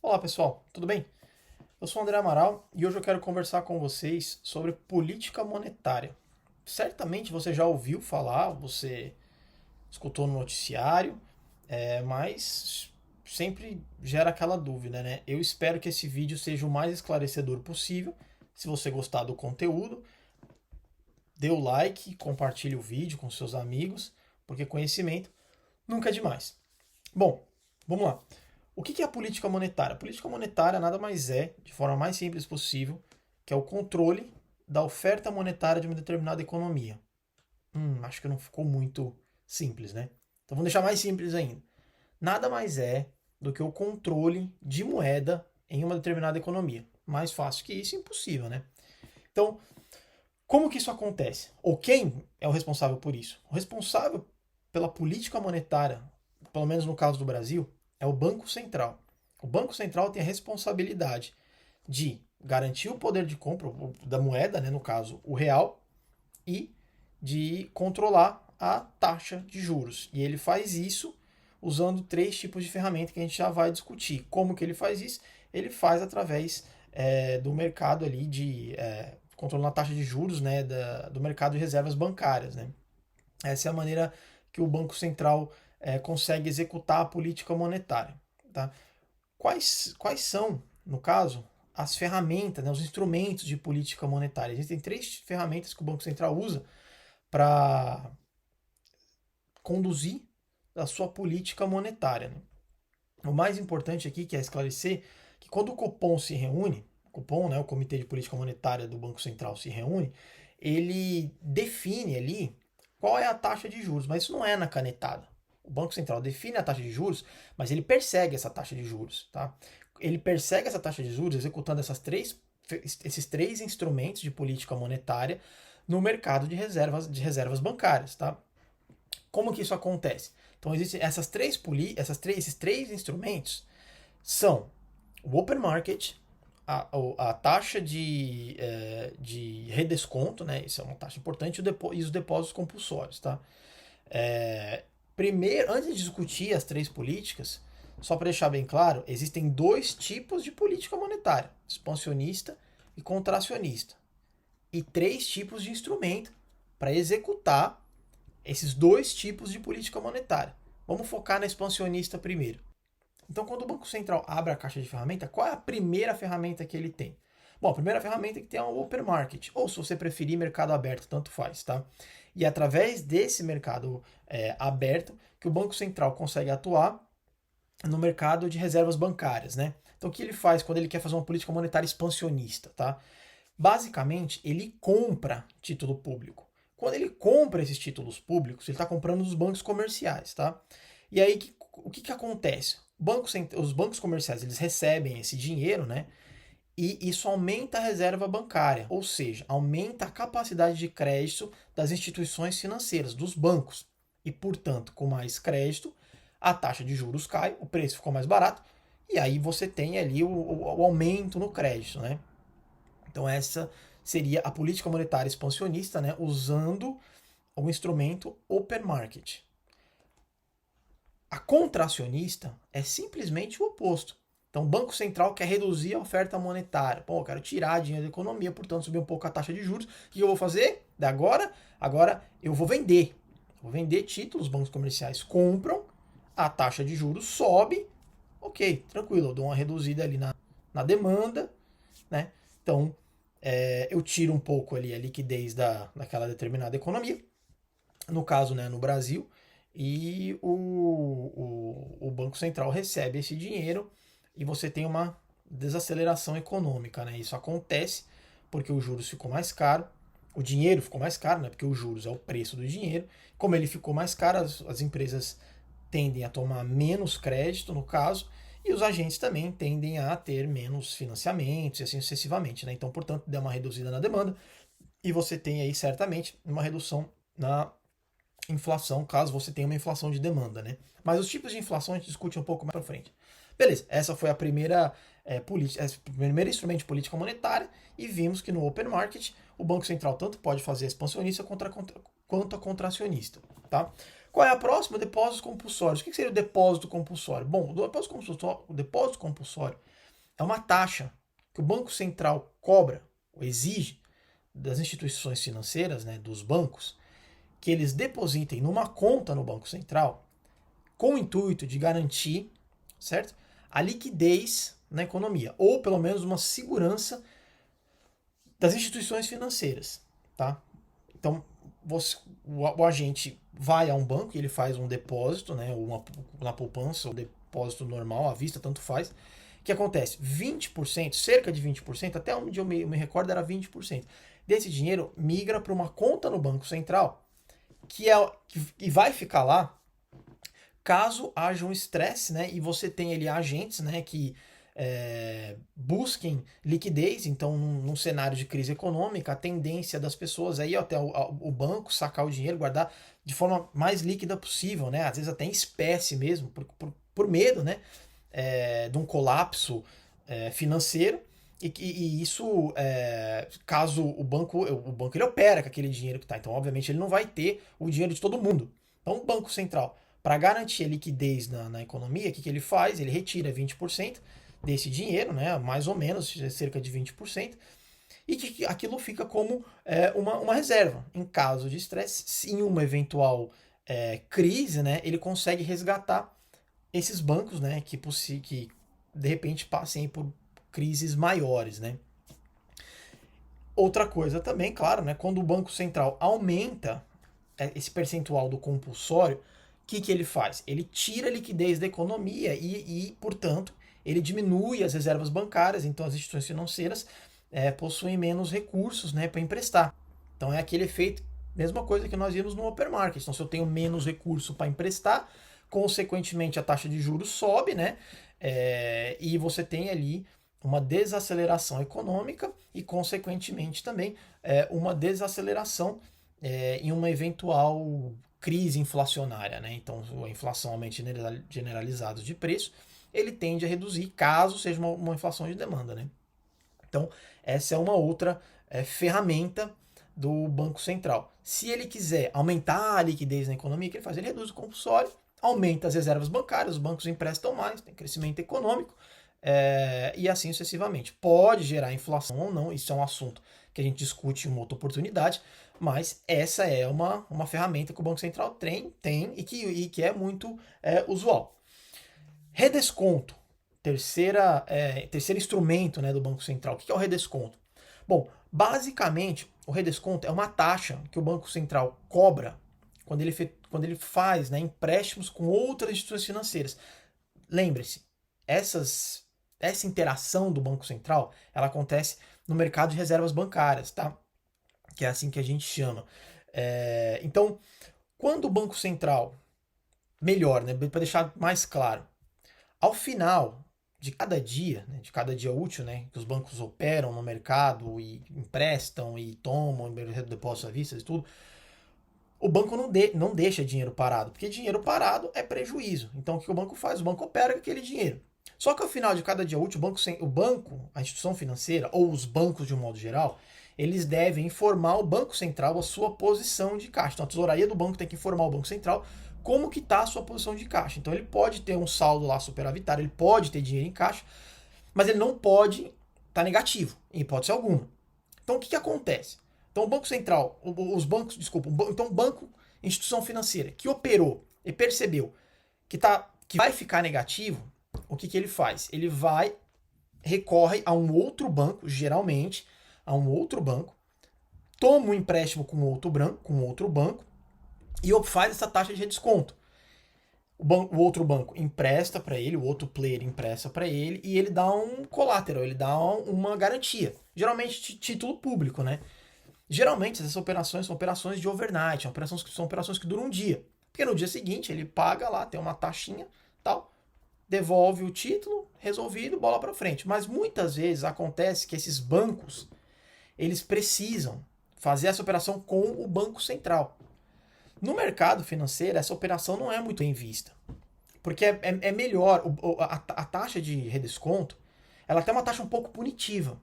Olá pessoal, tudo bem? Eu sou o André Amaral e hoje eu quero conversar com vocês sobre política monetária. Certamente você já ouviu falar, você escutou no noticiário, mas sempre gera aquela dúvida, né? Eu espero que esse vídeo seja o mais esclarecedor possível. Se você gostar do conteúdo, dê o like, compartilhe o vídeo com seus amigos, porque conhecimento nunca é demais. Bom, vamos lá. O que é a política monetária? A política monetária nada mais é, de forma mais simples possível, que é o controle da oferta monetária de uma determinada economia. Acho que não ficou muito simples, né? Então vamos deixar mais simples ainda. Nada mais é do que o controle de moeda em uma determinada economia. Mais fácil que isso, impossível, né? Então, como que isso acontece? Ou quem é o responsável por isso? O responsável pela política monetária, pelo menos no caso do Brasil, é o Banco Central. O Banco Central tem a responsabilidade de garantir o poder de compra da moeda, né, no caso o real, e de controlar a taxa de juros. E ele faz isso usando três tipos de ferramenta que a gente já vai discutir. Como que ele faz isso? Ele faz através do mercado ali de controlando a taxa de juros, né, do mercado de reservas bancárias, né? Essa é a maneira que o Banco Central consegue executar a política monetária. Tá? Quais são, no caso, as ferramentas, né, os instrumentos de política monetária? Existem três ferramentas que o Banco Central usa para conduzir a sua política monetária. Né? O mais importante aqui, que é esclarecer, que quando o Copom se reúne, o Copom, né, o Comitê de Política Monetária do Banco Central se reúne, ele define ali qual é a taxa de juros, mas isso não é na canetada. O Banco Central define a taxa de juros, mas ele persegue essa taxa de juros. Tá? Ele persegue essa taxa de juros executando esses três instrumentos de política monetária no mercado de reservas bancárias. Tá? Como que isso acontece? Então existem esses três instrumentos são o open market, a taxa de redesconto, né? Isso é uma taxa importante, e os depósitos compulsórios, tá? Primeiro, antes de discutir as três políticas, só para deixar bem claro, existem dois tipos de política monetária: expansionista e contracionista, e três tipos de instrumento para executar esses dois tipos de política monetária. Vamos focar na expansionista primeiro. Então, quando o Banco Central abre a caixa de ferramenta, qual é a primeira ferramenta que ele tem? Bom, a primeira ferramenta que tem é o open market, ou se você preferir, mercado aberto, tanto faz, tá? E é através desse mercado aberto que o Banco Central consegue atuar no mercado de reservas bancárias, né? Então, o que ele faz quando ele quer fazer uma política monetária expansionista, tá? Basicamente, ele compra título público. Quando ele compra esses títulos públicos, ele está comprando dos bancos comerciais, tá? E aí, o que acontece? Os bancos comerciais, eles recebem esse dinheiro, né? E isso aumenta a reserva bancária, ou seja, aumenta a capacidade de crédito das instituições financeiras, dos bancos. E, portanto, com mais crédito, a taxa de juros cai, o preço ficou mais barato, e aí você tem ali o aumento no crédito, né? Então essa seria a política monetária expansionista, né, usando o instrumento open market. A contracionista é simplesmente o oposto. Então, o Banco Central quer reduzir a oferta monetária. Pô, eu quero tirar dinheiro da economia, portanto, subir um pouco a taxa de juros. O que eu vou fazer? Agora eu vou vender. Vou vender títulos, os bancos comerciais compram, a taxa de juros sobe. Ok, tranquilo, eu dou uma reduzida ali na demanda, né? Então, eu tiro um pouco ali a liquidez daquela determinada economia, no caso, né, no Brasil, e o Banco Central recebe esse dinheiro e você tem uma desaceleração econômica, né? Isso acontece porque o juros ficou mais caro, o dinheiro ficou mais caro, né? Porque o juros é o preço do dinheiro. Como ele ficou mais caro, as empresas tendem a tomar menos crédito, no caso, e os agentes também tendem a ter menos financiamentos e assim sucessivamente. Né? Então, portanto, dá uma reduzida na demanda e você tem aí certamente uma redução na inflação, caso você tenha uma inflação de demanda. Né? Mas os tipos de inflação a gente discute um pouco mais para frente. Beleza, essa foi a primeira o primeiro instrumento de política monetária e vimos que no open market o Banco Central tanto pode fazer expansionista quanto a contracionista. Tá? Qual é a próxima? Depósitos compulsórios. O que seria o depósito compulsório? Bom, o depósito compulsório é uma taxa que o Banco Central cobra, ou exige, das instituições financeiras, né, dos bancos, que eles depositem numa conta no Banco Central com o intuito de garantir, certo? A liquidez na economia, ou pelo menos uma segurança das instituições financeiras, tá? Então, o agente vai a um banco e ele faz um depósito, né, na poupança, ou depósito normal, à vista, tanto faz. O que acontece? 20%, cerca de 20%, até onde eu me recordo era 20%, desse dinheiro migra para uma conta no Banco Central, que vai ficar lá caso haja um estresse, né, e você tem ali agentes, né, que busquem liquidez. Então, num cenário de crise econômica, a tendência das pessoas é ir até o banco, sacar o dinheiro, guardar de forma mais líquida possível, né, às vezes até em espécie mesmo, por medo, né, de um colapso financeiro. E isso, caso o banco ele opera com aquele dinheiro que está, então obviamente ele não vai ter o dinheiro de todo mundo. Então o Banco Central, para garantir a liquidez na economia, o que ele faz? Ele retira 20% desse dinheiro, né, mais ou menos, cerca de 20%, e que aquilo fica como uma reserva. Em caso de estresse, em uma eventual crise, né, ele consegue resgatar esses bancos, né, que de repente passem por crises maiores, né. Outra coisa também, claro, né, quando o Banco Central aumenta esse percentual do compulsório, o que ele faz? Ele tira a liquidez da economia e, portanto, ele diminui as reservas bancárias, então as instituições financeiras possuem menos recursos, né, para emprestar. Então é aquele efeito, mesma coisa que nós vimos no open market. Então, se eu tenho menos recurso para emprestar, consequentemente a taxa de juros sobe, né? E você tem ali uma desaceleração econômica e, consequentemente, também uma desaceleração em uma eventual crise inflacionária, né? Então, a inflação, aumento generalizado de preço, ele tende a reduzir caso seja uma inflação de demanda, né? Então, essa é uma outra ferramenta do Banco Central. Se ele quiser aumentar a liquidez na economia, o que ele faz? Ele reduz o compulsório, aumenta as reservas bancárias, os bancos emprestam mais, tem crescimento econômico, e assim sucessivamente. Pode gerar inflação ou não, isso é um assunto que a gente discute em uma outra oportunidade, mas essa é uma ferramenta que o Banco Central tem e que é muito usual. Redesconto, terceiro instrumento, né, do Banco Central. O que é o redesconto? Bom, basicamente, o redesconto é uma taxa que o Banco Central cobra quando ele faz, né, empréstimos com outras instituições financeiras. Lembre-se, essa interação do Banco Central, ela acontece no mercado de reservas bancárias, tá? Que é assim que a gente chama. Então, quando o Banco Central, melhor, né, para deixar mais claro, ao final de cada dia, né, de cada dia útil, né, que os bancos operam no mercado e emprestam e tomam depósitos à vista e tudo, o banco não deixa dinheiro parado, porque dinheiro parado é prejuízo. Então o que o banco faz? O banco opera com aquele dinheiro. Só que ao final de cada dia útil, o banco, a instituição financeira, ou os bancos de um modo geral, eles devem informar o Banco Central a sua posição de caixa. Então a tesouraria do banco tem que informar o Banco Central como que está a sua posição de caixa. Então ele pode ter um saldo lá superavitário, ele pode ter dinheiro em caixa, mas ele não pode estar negativo, em hipótese alguma. Então o que acontece? Então o Banco Central, os bancos, desculpa, então o banco, instituição financeira, que operou e percebeu que vai ficar negativo, o que ele faz? Ele recorre a um outro banco, geralmente, a um outro banco, toma um empréstimo com outro banco e faz essa taxa de desconto. O outro banco empresta para ele, o outro player empresta para ele e ele dá um collateral, ele dá uma garantia. Geralmente título público, né? Geralmente essas operações são operações de overnight, são operações que duram um dia. Porque no dia seguinte ele paga lá, tem uma taxinha, tal, devolve o título, resolvido, bola para frente. Mas muitas vezes acontece que esses bancos, eles precisam fazer essa operação com o Banco Central. No mercado financeiro, essa operação não é muito bem vista. Porque é melhor, a taxa de redesconto, ela tem uma taxa um pouco punitiva.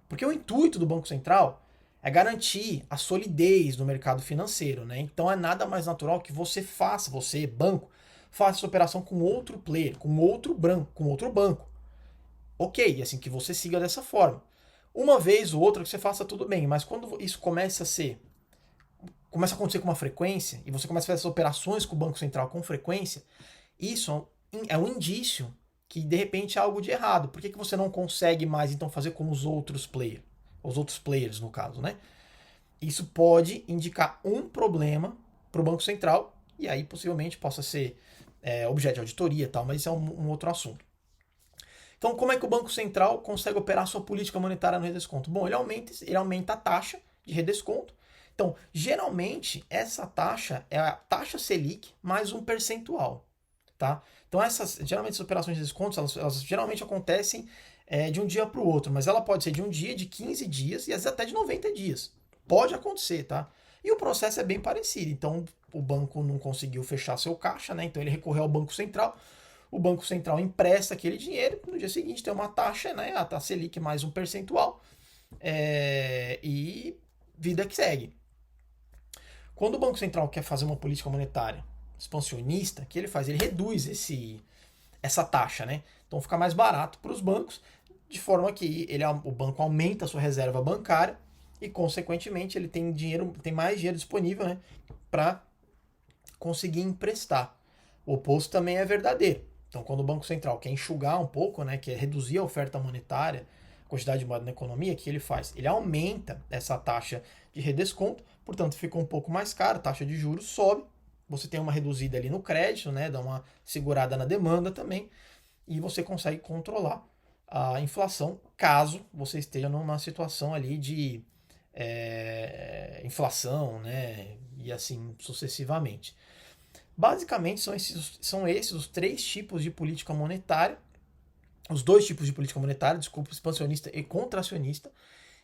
Porque o intuito do Banco Central é garantir a solidez do mercado financeiro, né? Então é nada mais natural que você, banco, faça essa operação com outro player, com outro banco. Ok, assim, que você siga dessa forma. Uma vez ou outra que você faça tudo bem, mas quando isso começa a acontecer com uma frequência, e você começa a fazer essas operações com o Banco Central com frequência, isso é um indício que de repente há algo de errado. Por que você não consegue mais então fazer como os outros players no caso, né? Isso pode indicar um problema para o Banco Central e aí possivelmente possa ser objeto de auditoria e tal, mas isso é um outro assunto. Então, como é que o Banco Central consegue operar sua política monetária no redesconto? Bom, ele aumenta a taxa de redesconto. Então, geralmente, essa taxa é a taxa Selic mais um percentual. Tá? Então, geralmente, essas operações de descontos, elas geralmente acontecem de um dia para o outro, mas ela pode ser de um dia, de 15 dias e às vezes até de 90 dias. Pode acontecer, tá? E o processo é bem parecido. Então, o banco não conseguiu fechar seu caixa, né? Então, ele recorreu ao Banco Central. O Banco Central empresta aquele dinheiro, no dia seguinte tem uma taxa, né? A taxa Selic mais um percentual. E vida que segue. Quando o Banco Central quer fazer uma política monetária expansionista, o que ele faz? Ele reduz essa taxa, né? Então fica mais barato para os bancos, de forma que o banco aumenta a sua reserva bancária e, consequentemente, ele tem mais dinheiro disponível, né, para conseguir emprestar. O oposto também é verdadeiro. Então, quando o Banco Central quer enxugar um pouco, né, quer reduzir a oferta monetária, a quantidade de moeda na economia, o que ele faz? Ele aumenta essa taxa de redesconto, portanto fica um pouco mais caro, a taxa de juros sobe, você tem uma reduzida ali no crédito, né, dá uma segurada na demanda também, e você consegue controlar a inflação caso você esteja numa situação ali de inflação, né, e assim sucessivamente. Basicamente são esses os três tipos de política monetária, os dois tipos de política monetária, desculpa, expansionista e contracionista,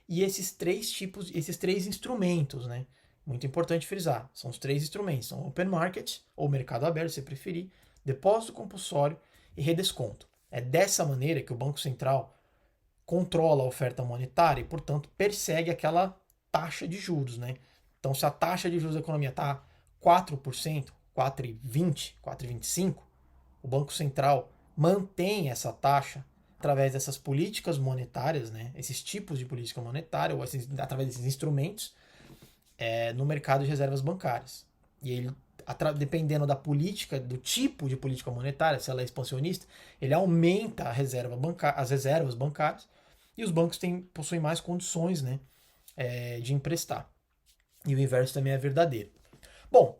e esses três instrumentos, né? Muito importante frisar, são os três instrumentos, são open market, ou mercado aberto, se preferir, depósito compulsório e redesconto. É dessa maneira que o Banco Central controla a oferta monetária e, portanto, persegue aquela taxa de juros, né? Então, se a taxa de juros da economia está 4%, 4,20%, 4,25%, o Banco Central mantém essa taxa através dessas políticas monetárias, né, esses tipos de política monetária, ou através desses instrumentos, no mercado de reservas bancárias. E ele, dependendo da política, do tipo de política monetária, se ela é expansionista, ele aumenta as reservas bancárias e os bancos possuem mais condições, né, de emprestar. E o inverso também é verdadeiro. Bom,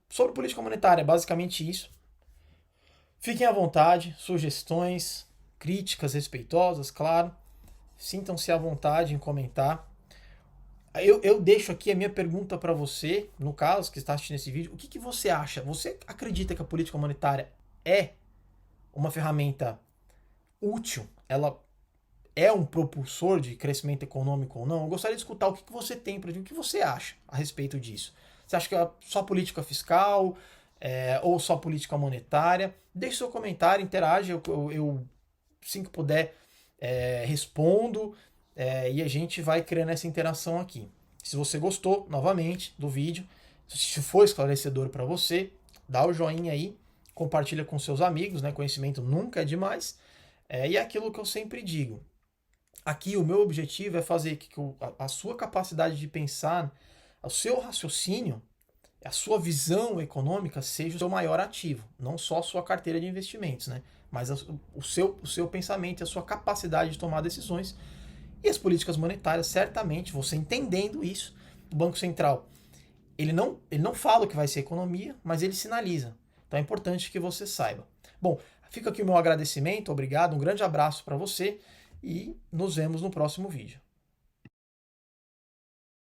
sobre política monetária, é basicamente isso. Fiquem à vontade, sugestões, críticas respeitosas, claro. Sintam-se à vontade em comentar. Eu deixo aqui a minha pergunta para você, no caso, que está assistindo esse vídeo. O que você acha? Você acredita que a política monetária é uma ferramenta útil? Ela é um propulsor de crescimento econômico ou não? Eu gostaria de escutar o que você tem para dizer, o que você acha a respeito disso. Você acha que é só política fiscal ou só política monetária? Deixe seu comentário, interage, eu assim que puder respondo e a gente vai criando essa interação aqui. Se você gostou, novamente, do vídeo, se for esclarecedor para você, dá o joinha aí, compartilha com seus amigos, né? Conhecimento nunca é demais. E é aquilo que eu sempre digo. Aqui o meu objetivo é fazer que a sua capacidade de pensar, o seu raciocínio, a sua visão econômica seja o seu maior ativo, não só a sua carteira de investimentos, né? Mas o seu pensamento e a sua capacidade de tomar decisões. E as políticas monetárias, certamente, você entendendo isso, o Banco Central, ele não fala o que vai ser economia, mas ele sinaliza. Então é importante que você saiba. Bom, fica aqui o meu agradecimento, obrigado, um grande abraço para você e nos vemos no próximo vídeo.